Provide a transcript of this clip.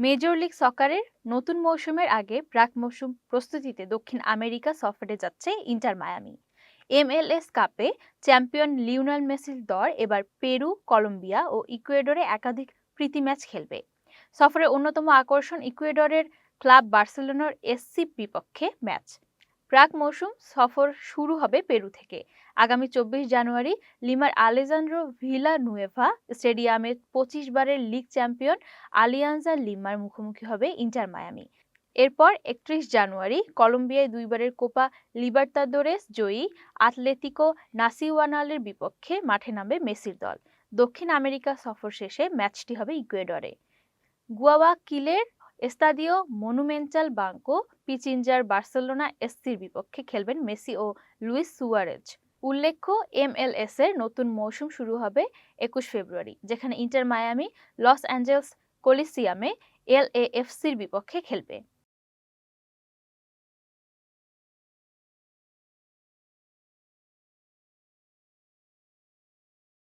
Major league সকারের নতুন মৌসুমের আগে প্রাক মৌসুম প্রস্তুতিতে দক্ষিণ আমেরিকা সফরে যাচ্ছে ইন্টার মায়ামি। MLS কাপে চ্যাম্পিয়ন লিওনেল মেসির দল এবার পেরু, কলম্বিয়া ও ইকুয়েডরে একাধিক প্রীতি ম্যাচ খেলবে। সফরের অন্যতম আকর্ষণ ইকুয়েডরের ক্লাব বার্সেলোনার এসসি বিপক্ষে ম্যাচ। প্রাক মৌসুম সফর শুরু হবে পেরু থেকে। আগামী 24 জানুয়ারি লিমার আলেজান্দ্রো ভিলানুয়েভা স্টেডিয়ামে 25 বারের লিগ চ্যাম্পিয়ন আলিয়ানজা লিমার মুখোমুখি হবে ইন্টার মায়ামি। এরপর 31 জানুয়ারি কলম্বিয়ায় 2 বারের কোপা লিবার্তাদোরেস জয়ী আতলেতিকো নাসিওনালের বিপক্ষে মাঠে নামবে মেসির দল। দক্ষিণ আমেরিকা সফর শেষে ম্যাচটি হবে ইকুয়েডরে গুয়ায়াকিলের এস্তাদিও মনুমেন্টাল বাঙ্কো পিচিনজার বার্সেলোনা এসসির বিপক্ষে খেলবেন মেসি ও লুইস সুয়ারেজ। উল্লেখ্য, MLS এর নতুন মৌসুম শুরু হবে 21 ফেব্রুয়ারি, যেখানে ইন্টার মায়ামি লস অ্যাঞ্জেলস কলিসিয়ামে LAFCর বিপক্ষে খেলবে।